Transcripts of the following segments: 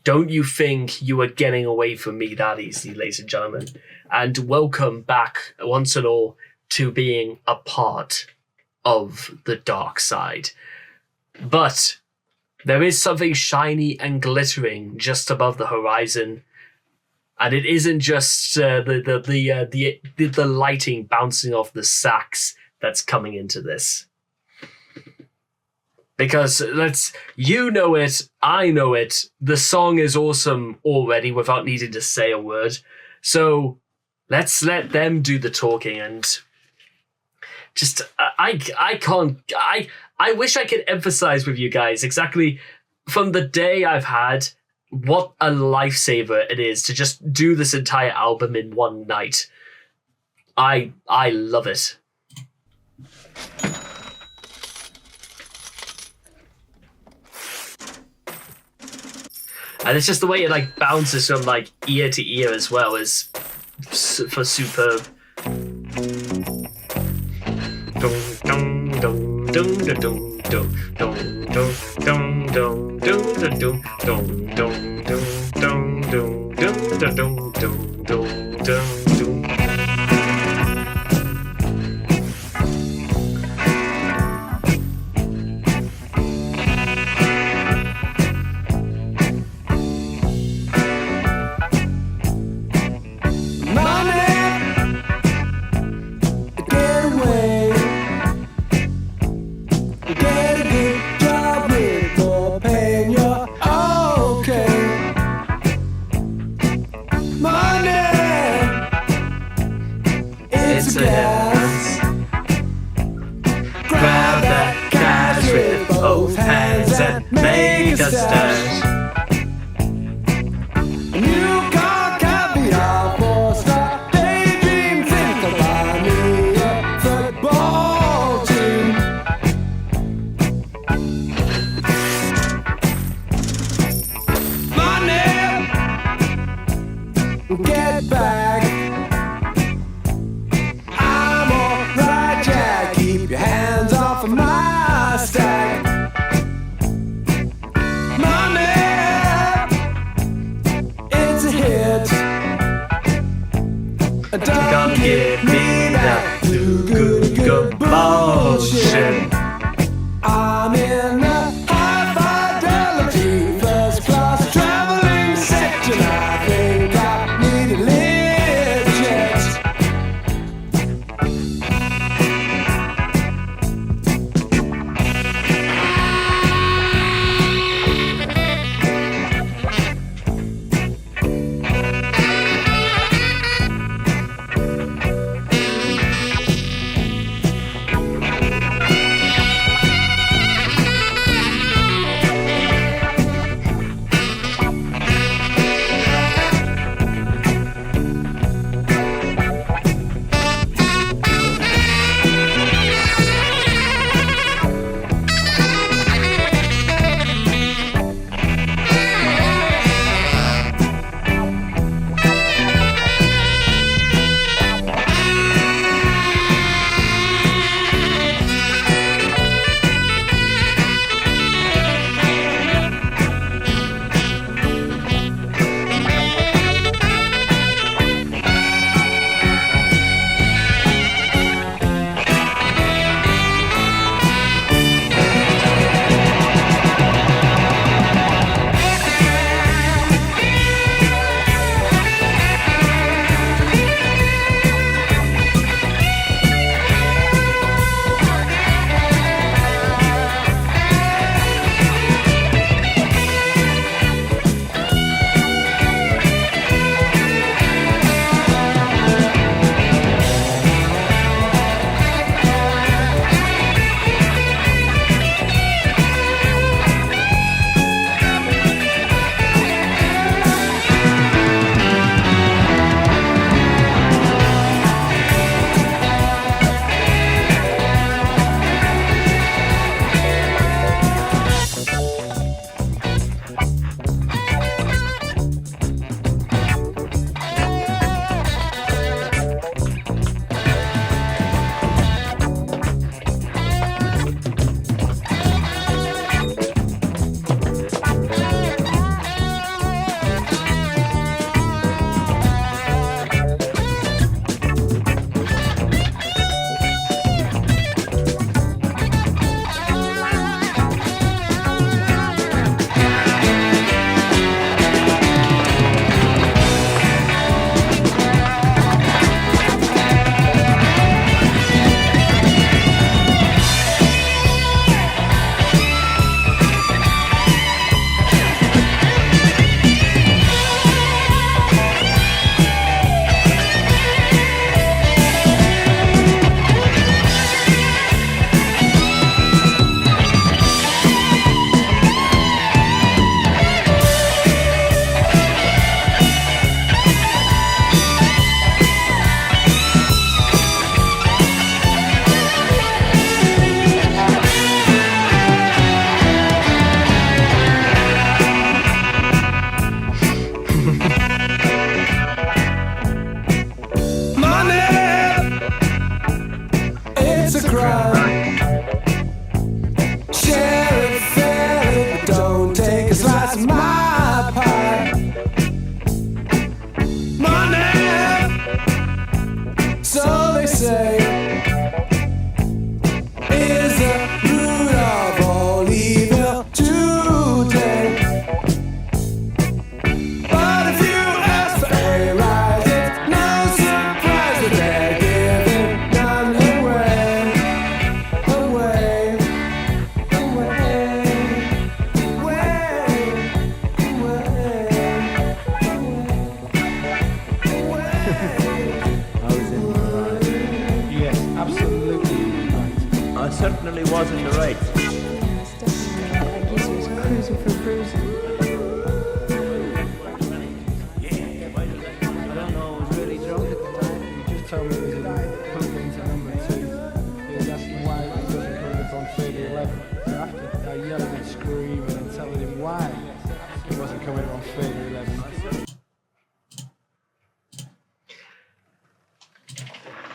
Don't you think you are getting away from me that easily, ladies and gentlemen? And welcome back once and all to being a part of the dark side. But there is something shiny and glittering just above the horizon, and it isn't just the lighting bouncing off the sax that's coming into this. Because you know it, I know it. The song is awesome already without needing to say a word. So let's let them do the talking. And just I wish I could emphasize with you guys exactly from the day I've had what a lifesaver it is to just do this entire album in one night. I love it. And it's just the way it bounces from ear to ear as well is for superb.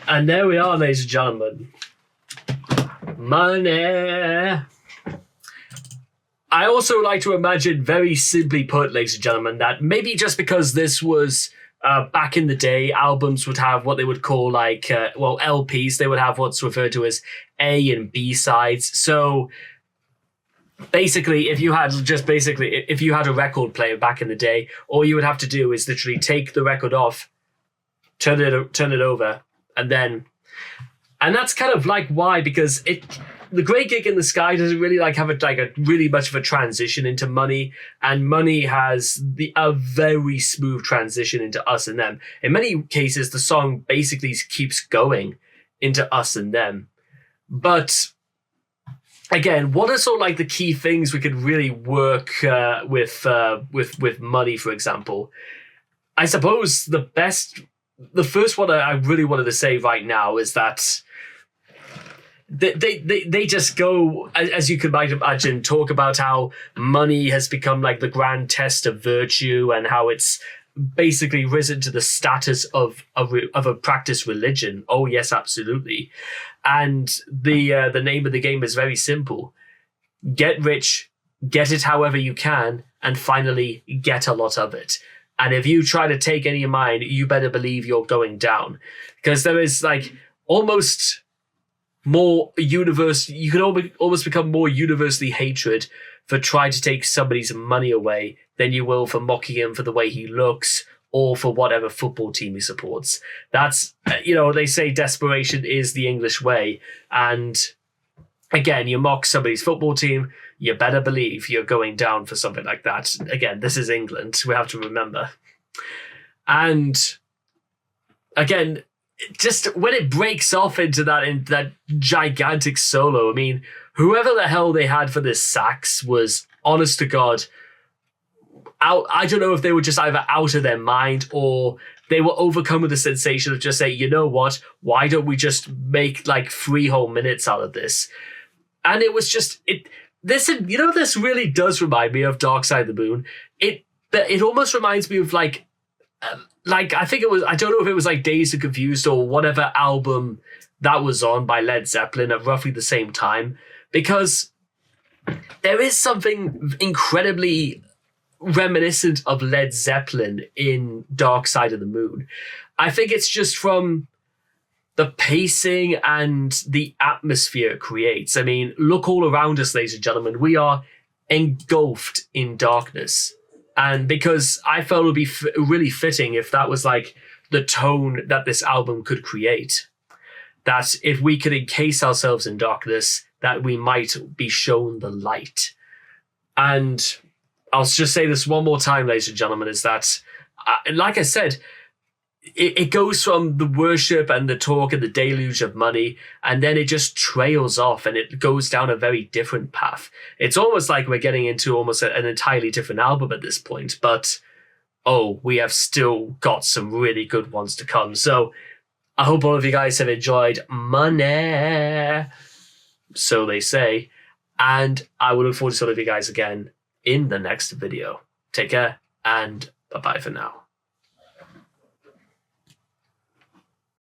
And there we are, ladies and gentlemen. Money. I also like to imagine, very simply put, ladies and gentlemen, that maybe just because this was back in the day, albums would have what they would call LPs. They would have what's referred to as A and B sides. So basically, if you had a record player back in the day, all you would have to do is literally take the record off, turn it over, and that's kind of like why, because the Great Gig in the Sky doesn't really have a really much of a transition into Money, and Money has a very smooth transition into Us and Them. In many cases, the song basically keeps going into Us and Them. But again, what are sort of the key things we could really work with Money, for example? I suppose the first one I really wanted to say right now is that they just go, as you might imagine, talk about how money has become the grand test of virtue and how it's basically risen to the status of a practiced religion. Oh yes, absolutely. And the name of the game is very simple: get rich, get it however you can, and finally get a lot of it. And if you try to take any of mine, you better believe you're going down, because there is almost more universe. You can almost become more universally hatred for trying to take somebody's money away than you will for mocking him for the way he looks or for whatever football team he supports. That's, they say desperation is the English way. And again, you mock somebody's football team, you better believe you're going down for something like that. Again, this is England. We have to remember. And again, just when it breaks off into that gigantic solo, I mean, whoever the hell they had for this sax was, honest to God, out. I don't know if they were just either out of their mind or they were overcome with the sensation of just saying, you know what, why don't we just make 3 whole minutes out of this? And it was just this really does remind me of Dark Side of the Moon. It almost reminds me of I think it was, I don't know if it was Dazed and Confused or whatever album that was on by Led Zeppelin at roughly the same time, because there is something incredibly reminiscent of Led Zeppelin in Dark Side of the Moon. I think it's just from the pacing and the atmosphere it creates. I mean, look all around us, ladies and gentlemen. We are engulfed in darkness. And because I felt it would be really fitting if that was the tone that this album could create, that if we could encase ourselves in darkness, that we might be shown the light. And I'll just say this one more time, ladies and gentlemen, is that, like I said, it goes from the worship and the talk and the deluge of money, and then it just trails off and it goes down a very different path. It's almost like we're getting into almost an entirely different album at this point, but we have still got some really good ones to come. So I hope all of you guys have enjoyed Money, so they say, and I will look forward to seeing all of you guys again in the next video. Take care and bye-bye for now.